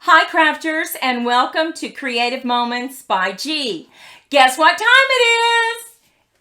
Hi crafters, and welcome to Creative Moments by G. Guess what time it is?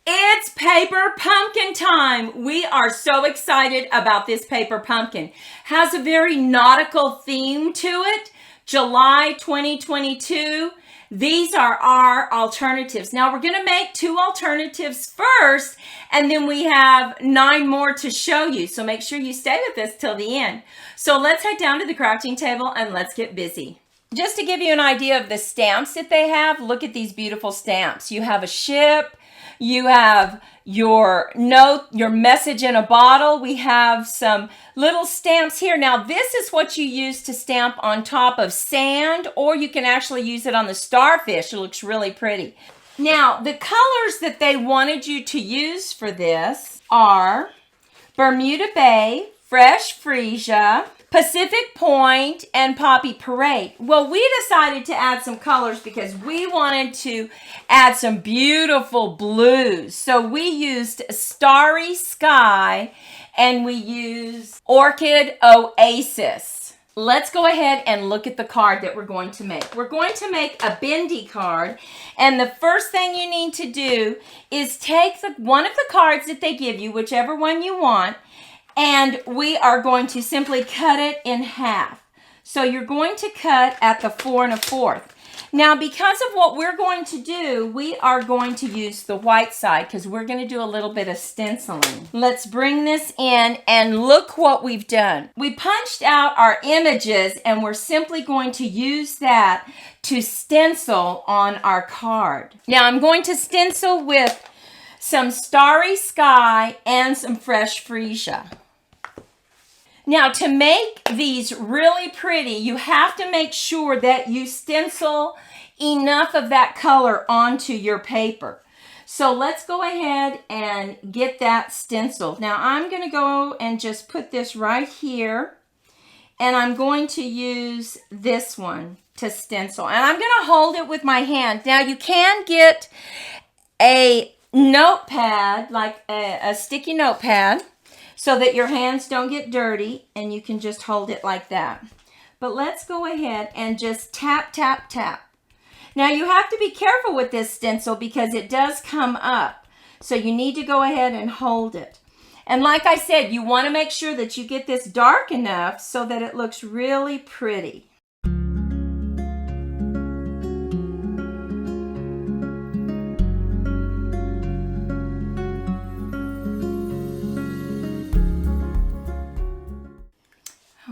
It's paper pumpkin time. We are so excited about this paper pumpkin. Has a very nautical theme to it. July 2022. These are our alternatives. Now we're going to make 2 alternatives first, and then we have 9 more to show you. So make sure you stay with us till the end. So let's head down to the crafting table and let's get busy. Just to give you an idea of the stamps that they have, look at these beautiful stamps. You have a ship, you have your note, your message in a bottle. We have some little stamps here. Now, this is what you use to stamp on top of sand, or you can actually use it on the starfish. It looks really pretty. Now, the colors that they wanted you to use for this are Bermuda Bay, Fresh Freesia, Pacific Point, and Poppy Parade. Well, we decided to add some colors because we wanted to add some beautiful blues. So we used Starry Sky and we used Orchid Oasis. Let's go ahead and look at the card that we're going to make. We're going to make a bendy card, and the first thing you need to do is take one of the cards that they give you, whichever one you want, and we are going to simply cut it in half. So you're going to cut at the 4 1/4. Now, because of what we're going to do, we are going to use the white side because we're going to do a little bit of stenciling. Let's bring this in and look what we've done. We punched out our images and we're simply going to use that to stencil on our card. Now, I'm going to stencil with some Starry Sky and some Fresh Freesia. Now, to make these really pretty, you have to make sure that you stencil enough of that color onto your paper. So let's go ahead and get that stenciled. Now, I'm going to go and just put this right here, and I'm going to use this one to stencil. And I'm going to hold it with my hand. Now, you can get a notepad, like a sticky notepad, so that your hands don't get dirty, and you can just hold it like that. But let's go ahead and just tap, tap, tap. Now, you have to be careful with this stencil because it does come up. So you need to go ahead and hold it. And like I said, you want to make sure that you get this dark enough so that it looks really pretty.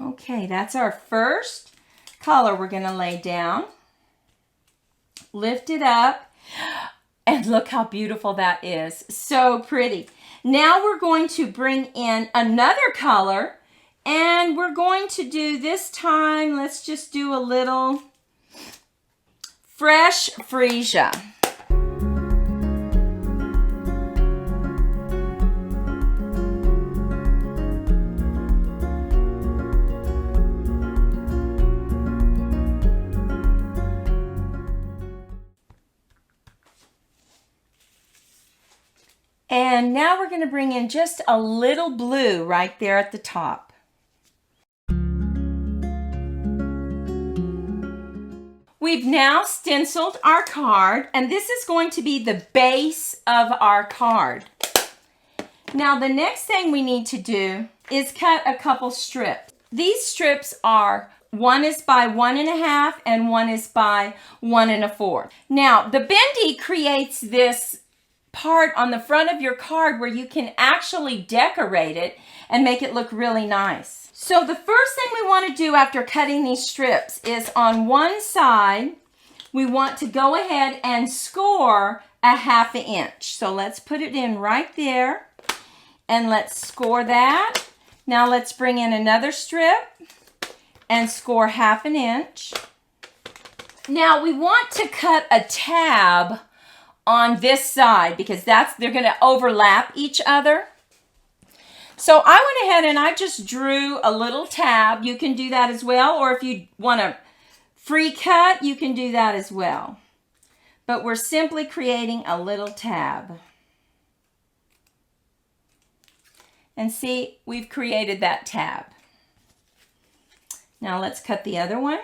Okay, that's our first color we're going to lay down. Lift it up, and look how beautiful that is. So pretty. Now we're going to bring in another color, and we're going to do this time, let's just do a little Fresh Freesia. And now we're going to bring in just a little blue right there at the top. We've now stenciled our card, and this is going to be the base of our card. Now, the next thing we need to do is cut a couple strips. These strips are, one is by 1 1/2 and one is by 1 1/4. Now, the bendy creates this part on the front of your card where you can actually decorate it and make it look really nice. So the first thing we want to do after cutting these strips is on one side, we want to go ahead and score a 1/2 inch. So let's put it in right there and let's score that. Now let's bring in another strip and score 1/2 inch. Now we want to cut a tab on this side because they're going to overlap each other. So I went ahead and I just drew a little tab. You can do that as well, or if you want to free cut, you can do that as well. But we're simply creating a little tab. And see, we've created that tab. Now let's cut the other one.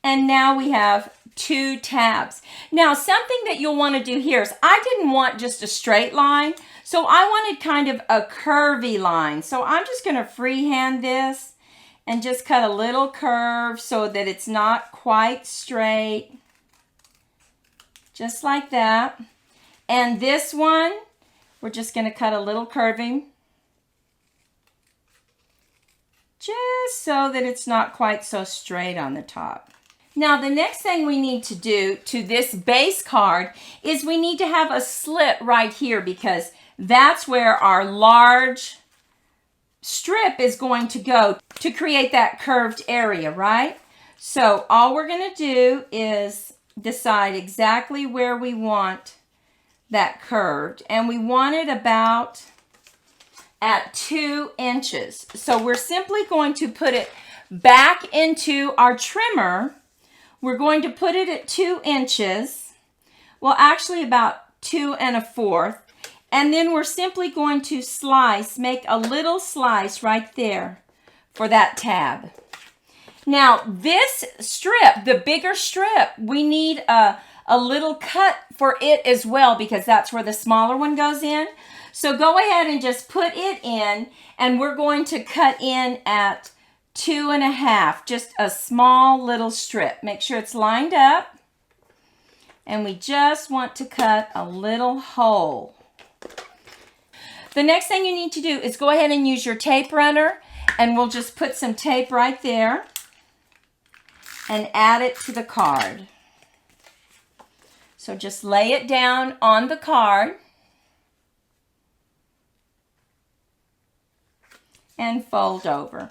And now we have 2 tabs. Now, something that you'll want to do here is I didn't want just a straight line, so I wanted kind of a curvy line. So I'm just going to freehand this and just cut a little curve so that it's not quite straight. Just like that. And this one, we're just going to cut a little curving. Just so that it's not quite so straight on the top. Now, the next thing we need to do to this base card is we need to have a slit right here because that's where our large strip is going to go to create that curved area, right? So all we're going to do is decide exactly where we want that curved, and we want it about at 2 inches. So we're simply going to put it back into our trimmer. We're going to put it at 2 inches. Well, actually about 2 1/4. And then we're simply going to slice, make a little slice right there for that tab. Now this strip, the bigger strip, we need a little cut for it as well because that's where the smaller one goes in. So go ahead and just put it in, and we're going to cut in at 2 1/2, just a small little strip. Make sure it's lined up, and we just want to cut a little hole. The next thing you need to do is go ahead and use your tape runner, and we'll just put some tape right there and add it to the card. So just lay it down on the card and fold over.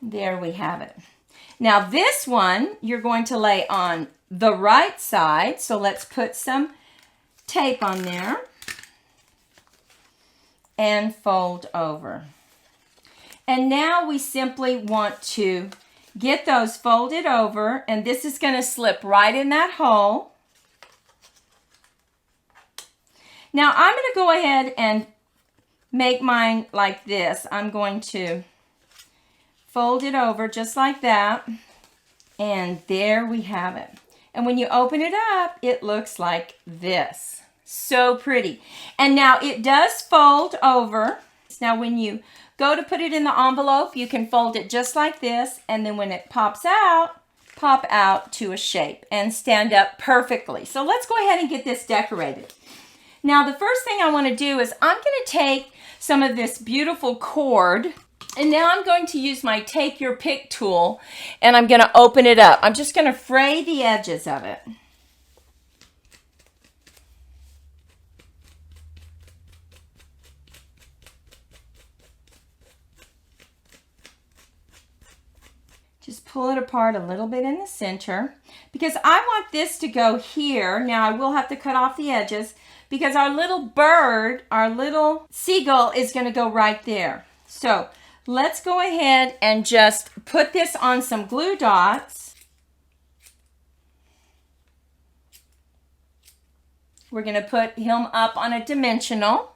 There we have it. Now this one you're going to lay on the right side, so let's put some tape on there and fold over. And now we simply want to get those folded over, and this is going to slip right in that hole. Now I'm going to go ahead and make mine like this. I'm going to fold it over just like that, and there we have it. And when you open it up, it looks like this. So pretty. And now it does fold over. Now when you go to put it in the envelope, you can fold it just like this, and then when it pops out, pop out to a shape and stand up perfectly. So let's go ahead and get this decorated. Now the first thing I want to do is I'm going to take some of this beautiful cord, and now I'm going to use my Take Your Pick tool, and I'm going to open it up. I'm just going to fray the edges of it. Just pull it apart a little bit in the center because I want this to go here. Now I will have to cut off the edges because our little bird, our little seagull is going to go right there. So let's go ahead and just put this on some glue dots. We're going to put him up on a dimensional.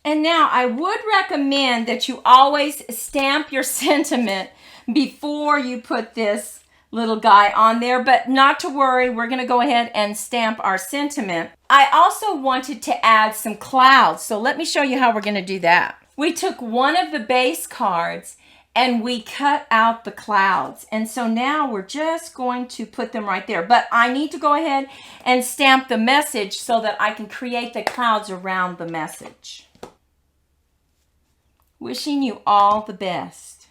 And now I would recommend that you always stamp your sentiment before you put this little guy on there, but not to worry, we're going to go ahead and stamp our sentiment. I also wanted to add some clouds, so let me show you how we're going to do that. We took one of the base cards and we cut out the clouds, and so now we're just going to put them right there, but I need to go ahead and stamp the message so that I can create the clouds around the message. Wishing you all the best.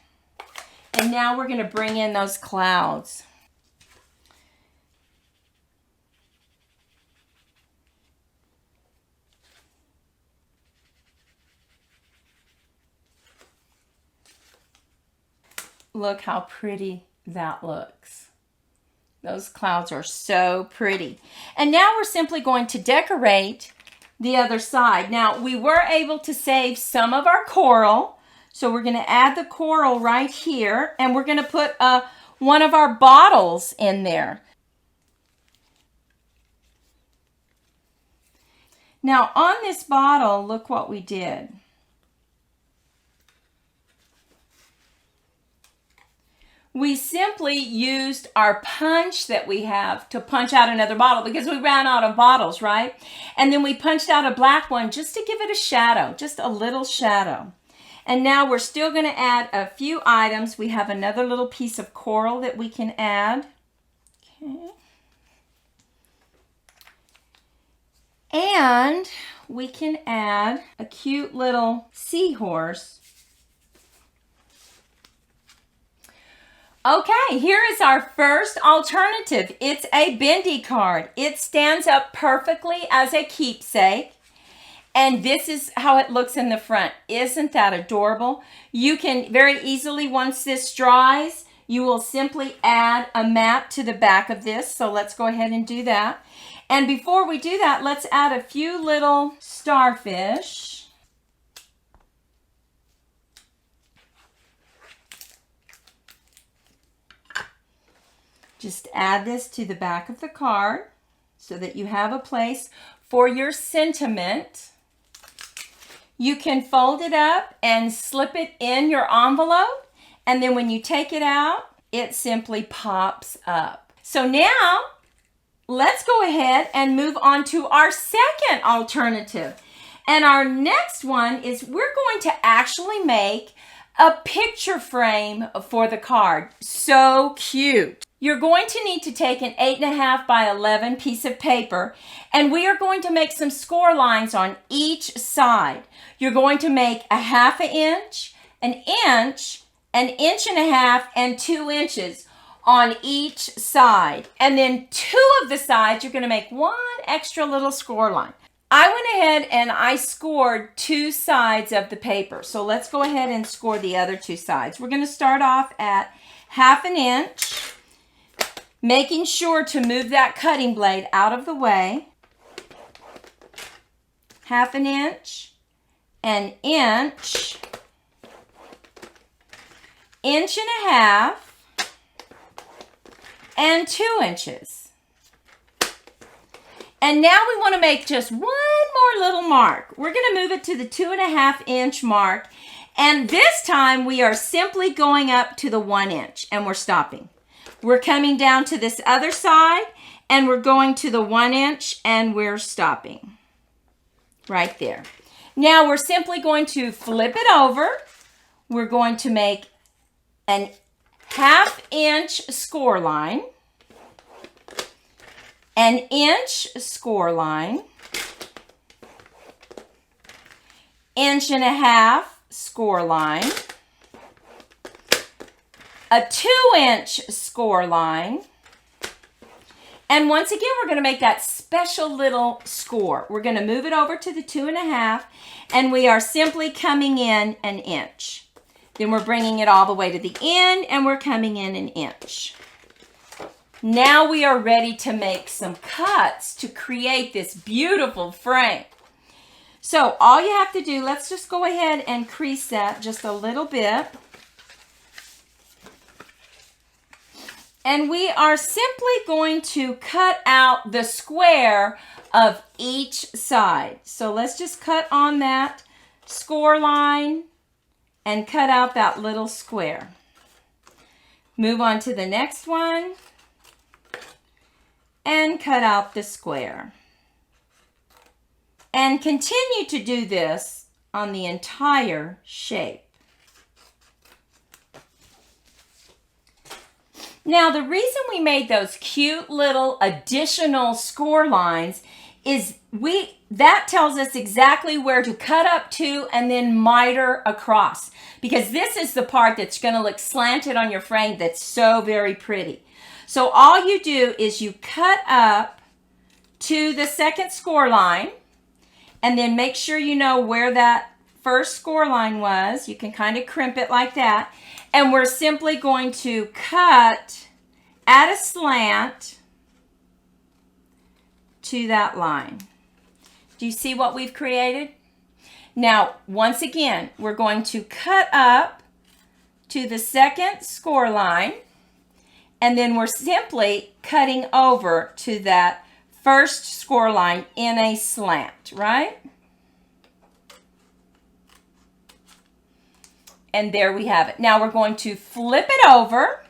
And now we're going to bring in those clouds. Look how pretty that looks. Those clouds are so pretty. And now we're simply going to decorate the other side. Now we were able to save some of our coral, so we're going to add the coral right here, and we're going to put one of our bottles in there. Now on this bottle, look what we did. we simply used our punch that we have to punch out another bottle because we ran out of bottles, right? And then we punched out a black one just to give it a shadow, just a little shadow. And now we're still going to add a few items. We have another little piece of coral that we can add. Okay. And we can add a cute little seahorse. Okay, here is our first alternative. It's a bendy card. It stands up perfectly as a keepsake. And this is how it looks in the front. Isn't that adorable? You can very easily, once this dries, you will simply add a mat to the back of this. So let's go ahead and do that. And before we do that, let's add a few little starfish. Just add this to the back of the card so that you have a place for your sentiment. You can fold it up and slip it in your envelope, and then when you take it out, it simply pops up. So now, let's go ahead and move on to our second alternative. And our next one is we're going to actually make a picture frame for the card. So cute. You're going to need to take an 8.5 by 11 piece of paper, and we are going to make some score lines on each side. You're going to make a 1/2 inch, an inch, an 1.5 inches, and 2 inches on each side. And then 2 of the sides, you're going to make one extra little score line. I went ahead and I scored 2 sides of the paper. So let's go ahead and score the other 2 sides. We're going to start off at 1/2 inch. Making sure to move that cutting blade out of the way. 1/2 inch, an inch, 1.5 inches, and 2 inches. And now we want to make just one more little mark. We're going to move it to the 2.5 inch mark. And this time we are simply going up to the 1 inch and we're stopping. We're coming down to this other side and we're going to the 1 inch and we're stopping right there. Now we're simply going to flip it over. We're going to make an 1/2 inch score line, an inch score line, 1.5 inch score line, a 2 inch score line, and once again we're going to make that special little score. We're going to move it over to the 2.5 and we are simply coming in an inch. Then we're bringing it all the way to the end and we're coming in an inch. Now we are ready to make some cuts to create this beautiful frame. So all you have to do, let's just go ahead and crease that just a little bit. And we are simply going to cut out the square of each side. So let's just cut on that score line and cut out that little square. Move on to the next one and cut out the square. And continue to do this on the entire shape. Now, the reason we made those cute little additional score lines is that tells us exactly where to cut up to and then miter across. Because this is the part that's going to look slanted on your frame that's so very pretty. So all you do is you cut up to the second score line and then make sure you know where that first score line was. You can kind of crimp it like that. And we're simply going to cut at a slant to that line. Do you see what we've created? Now, once again, we're going to cut up to the second score line, and then we're simply cutting over to that first score line in a slant, right? And there we have it. Now we're going to flip it over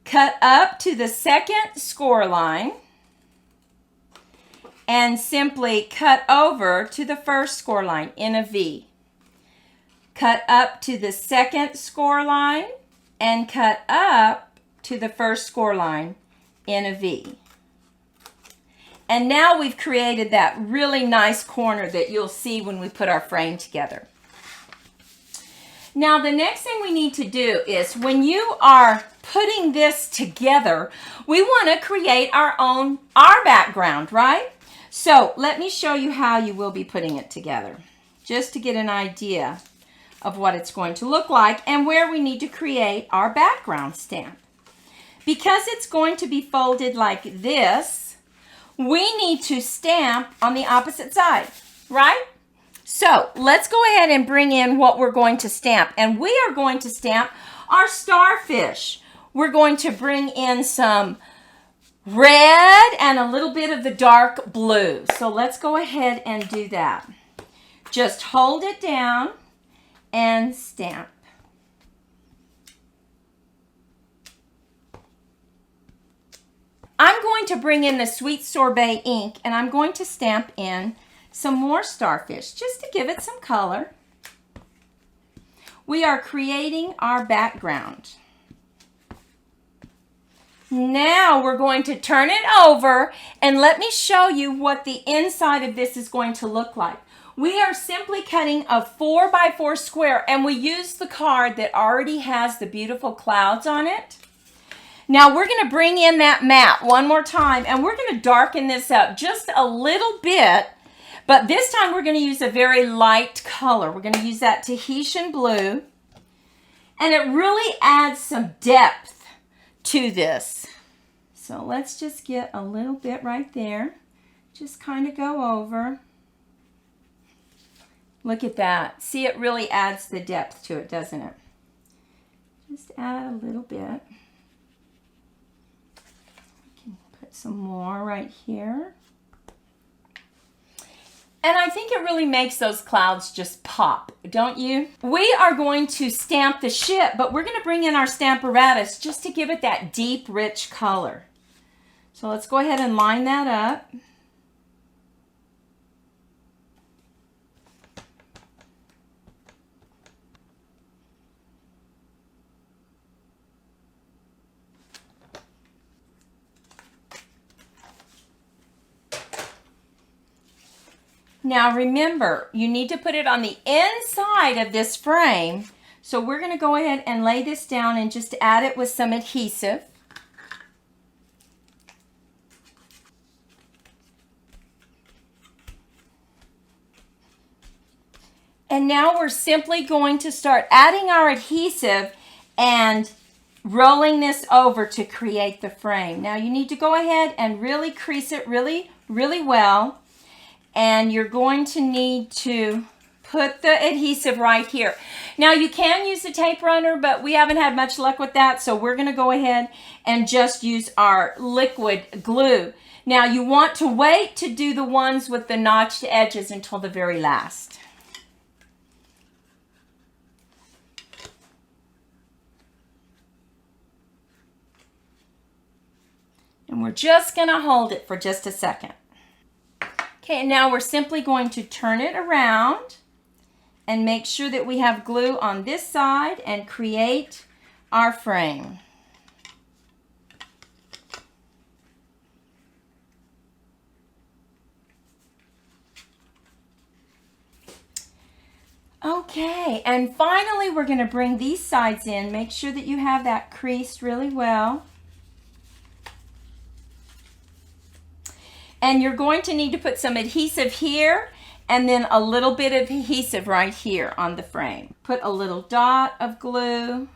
cut up to the second score line, and simply cut over to the first score line in a V. Cut up to the second score line and cut up to the first score line in a V. And now we've created that really nice corner that you'll see when we put our frame together. Now the next thing we need to do is when you are putting this together, we want to create our background, right? So let me show you how you will be putting it together, just to get an idea of what it's going to look like and where we need to create our background stamp. Because it's going to be folded like this, we need to stamp on the opposite side, right? So let's go ahead and bring in what we're going to stamp. And we are going to stamp our starfish. We're going to bring in some red and a little bit of the dark blue. So let's go ahead and do that. Just hold it down and stamp. I'm going to bring in the Sweet Sorbet ink and I'm going to stamp in some more starfish just to give it some color. We are creating our background. Now we're going to turn it over and let me show you what the inside of this is going to look like. We are simply cutting a 4x4 square and we use the card that already has the beautiful clouds on it. Now we're going to bring in that mat one more time and we're going to darken this up just a little bit, but this time we're going to use a very light color. We're going to use that Tahitian blue and it really adds some depth to this. So let's just get a little bit right there. Just kind of go over. Look at that. See, it really adds the depth to it, doesn't it? Just add a little bit. We can put some more right here. And I think it really makes those clouds just pop, don't you? We are going to stamp the ship, but we're going to bring in our Stamparatus just to give it that deep, rich color. So let's go ahead and line that up. Now remember, you need to put it on the inside of this frame. So we're going to go ahead and lay this down and just add it with some adhesive. And now we're simply going to start adding our adhesive and rolling this over to create the frame. Now you need to go ahead and really crease it really well. And you're going to need to put the adhesive right here. Now you can use a tape runner, but we haven't had much luck with that, so we're going to go ahead and just use our liquid glue. Now you want to wait to do the ones with the notched edges until the very last. And we're just going to hold it for just a second. Okay, and now we're simply going to turn it around and make sure that we have glue on this side and create our frame. Okay, and finally we're going to bring these sides in. Make sure that you have that creased really well. And you're going to need to put some adhesive here and then a little bit of adhesive right here on the frame. Put a little dot of glue.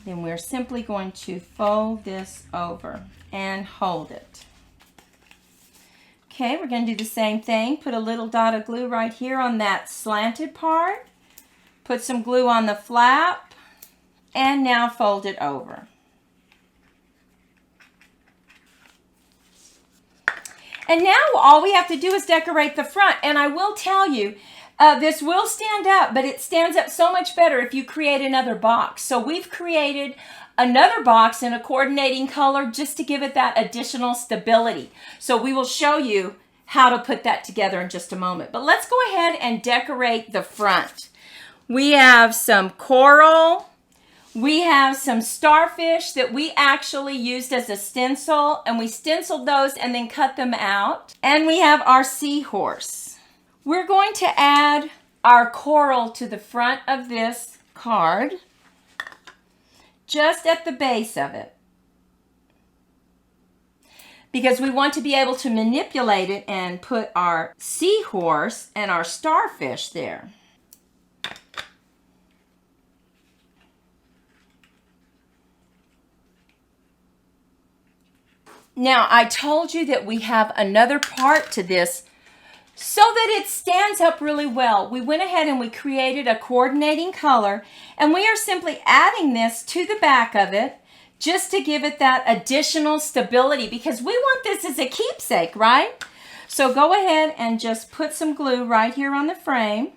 Then we're simply going to fold this over and hold it. Okay, we're going to do the same thing. Put a little dot of glue right here on that slanted part. Put some glue on the flap and now fold it over. And now all we have to do is decorate the front. And I will tell you, this will stand up, but it stands up so much better if you create another box. So we've created another box in a coordinating color just to give it that additional stability. So we will show you how to put that together in just a moment. But let's go ahead and decorate the front. We have some coral. We have some starfish that we actually used as a stencil, and we stenciled those and then cut them out. And we have our seahorse. We're going to add our coral to the front of this card, just at the base of it, because we want to be able to manipulate it and put our seahorse and our starfish there. Now, I told you that we have another part to this so that it stands up really well. We went ahead and we created a coordinating color, and we are simply adding this to the back of it just to give it that additional stability, because we want this as a keepsake, right? So go ahead and just put some glue right here on the frame.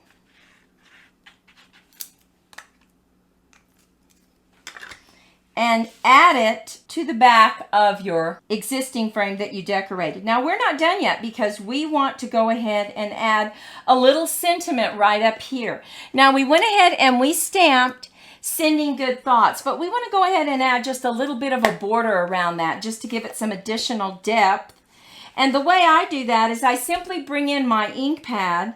And add it to the back of your existing frame that you decorated. Now, we're not done yet because we want to go ahead and add a little sentiment right up here. Now, we went ahead and we stamped "Sending Good Thoughts," but we want to go ahead and add just a little bit of a border around that just to give it some additional depth. And the way I do that is I simply bring in my ink pad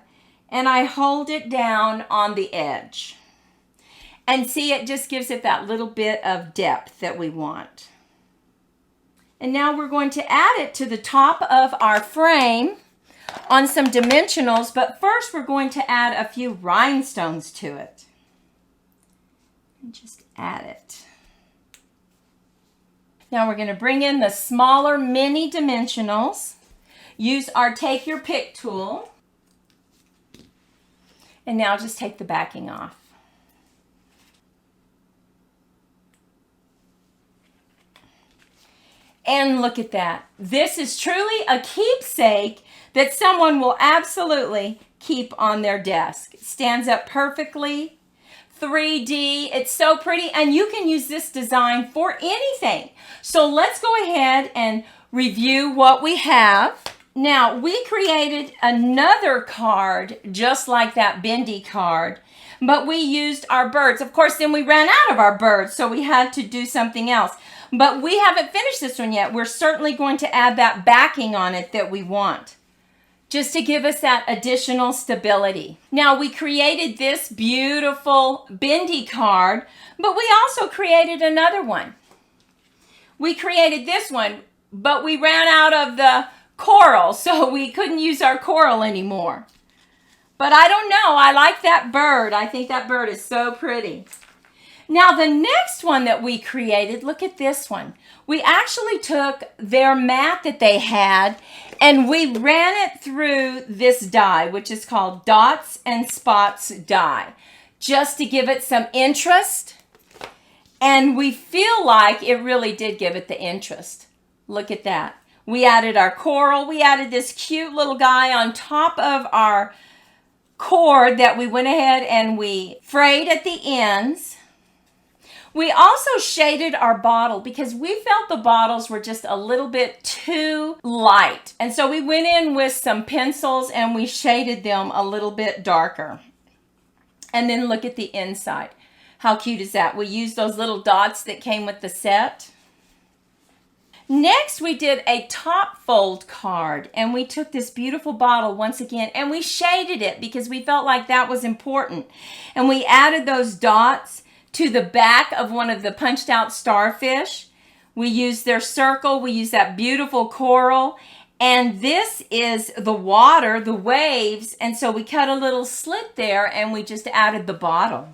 and I hold it down on the edge. And see, it just gives it that little bit of depth that we want. And now we're going to add it to the top of our frame on some dimensionals, but first we're going to add a few rhinestones to it. And just add it. Now we're going to bring in the smaller mini dimensionals. Use our Take Your Pick tool. And now just take the backing off. And look at that. This is truly a keepsake that someone will absolutely keep on their desk. It stands up perfectly. 3D. It's so pretty. And you can use this design for anything. So let's go ahead and review what we have. Now, we created another card just like that bendy card, but we used our birds. Of course, then we ran out of our birds, so we had to do something else. But we haven't finished this one yet. We're certainly going to add that backing on it that we want, just to give us that additional stability. Now, we created this beautiful bendy card, but we also created another one. We created this one, but we ran out of the coral, so we couldn't use our coral anymore. But I don't know. I like that bird. I think that bird is so pretty. Now, the next one that we created, look at this one. We actually took their mat that they had and we ran it through this die, which is called Dots and Spots die, just to give it some interest. And we feel like it really did give it the interest. Look at that. We added our coral. We added this cute little guy on top of our cord that we went ahead and we frayed at the ends. We also shaded our bottle because we felt the bottles were just a little bit too light. And so we went in with some pencils and we shaded them a little bit darker. And then look at the inside. How cute is that? We used those little dots that came with the set. Next, we did a top fold card and we took this beautiful bottle once again and we shaded it because we felt like that was important. And we added those dots to the back of one of the punched out starfish. We used their circle. We used that beautiful coral. And this is the water, the waves. And so we cut a little slit there and we just added the bottle.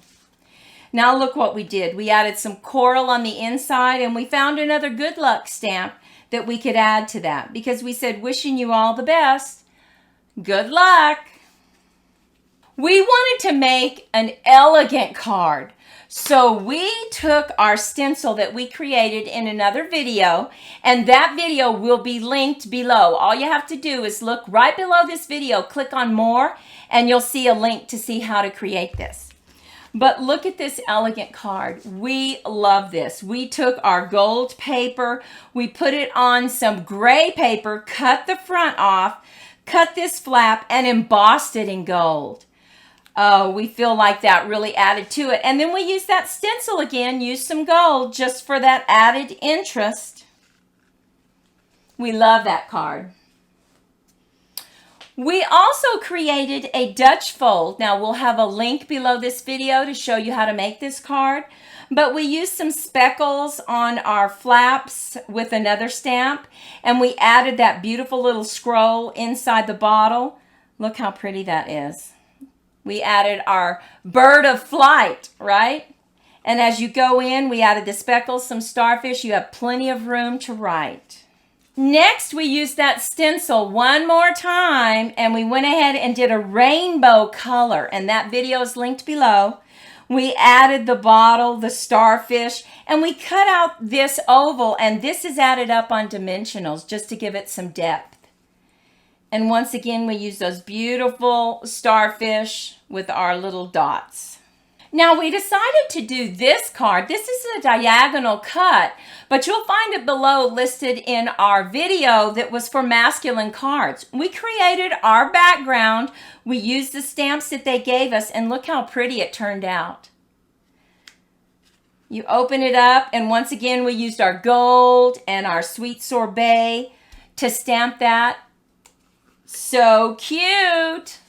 Now look what we did. We added some coral on the inside and we found another good luck stamp that we could add to that because we said, wishing you all the best. Good luck. We wanted to make an elegant card. So we took our stencil that we created in another video, and that video will be linked below. All you have to do is look right below this video, click on more, and you'll see a link to see how to create this. But look at this elegant card. We love this. We took our gold paper, we put it on some gray paper, cut the front off, cut this flap, and embossed it in gold. Oh, we feel like that really added to it. And then we use that stencil again, use some gold just for that added interest. We love that card. We also created a Dutch fold. Now we'll have a link below this video to show you how to make this card. But we used some speckles on our flaps with another stamp. And we added that beautiful little scroll inside the bottle. Look how pretty that is. We added our bird of flight, right? And as you go in, we added the speckles, some starfish. You have plenty of room to write. Next, we used that stencil one more time, and we went ahead and did a rainbow color, and that video is linked below. We added the bottle, the starfish, and we cut out this oval, and this is added up on dimensionals just to give it some depth. And once again, we use those beautiful starfish with our little dots. Now, we decided to do this card. This is a diagonal cut, but you'll find it below listed in our video that was for masculine cards. We created our background. We used the stamps that they gave us, and look how pretty it turned out. You open it up, and once again, we used our gold and our sweet sorbet to stamp that. So cute.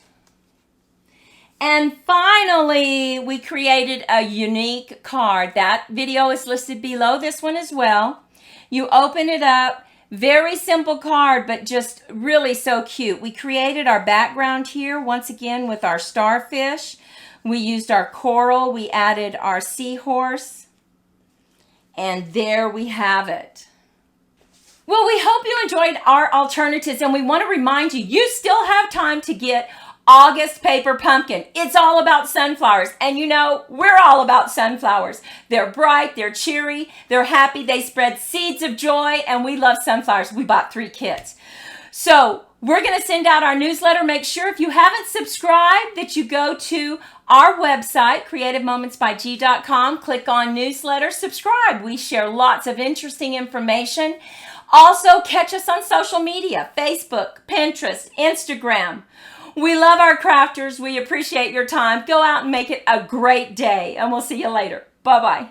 And finally, we created a unique card. That video is listed below this one as well. You open it up, very simple card, but just really so cute. We created our background here, once again, with our starfish. We used our coral, we added our seahorse, and there we have it. Well, we hope you enjoyed our alternatives, and we want to remind you, you still have time to get August Paper Pumpkin. It's all about sunflowers. And you know, we're all about sunflowers. They're bright, they're cheery, they're happy, they spread seeds of joy, and we love sunflowers. We bought 3 kits. So we're going to send out our newsletter. Make sure if you haven't subscribed that you go to our website, creativemomentsbyg.com, click on newsletter, subscribe. We share lots of interesting information. Also, catch us on social media, Facebook, Pinterest, Instagram. We love our crafters. We appreciate your time. Go out and make it a great day, and we'll see you later. Bye-bye.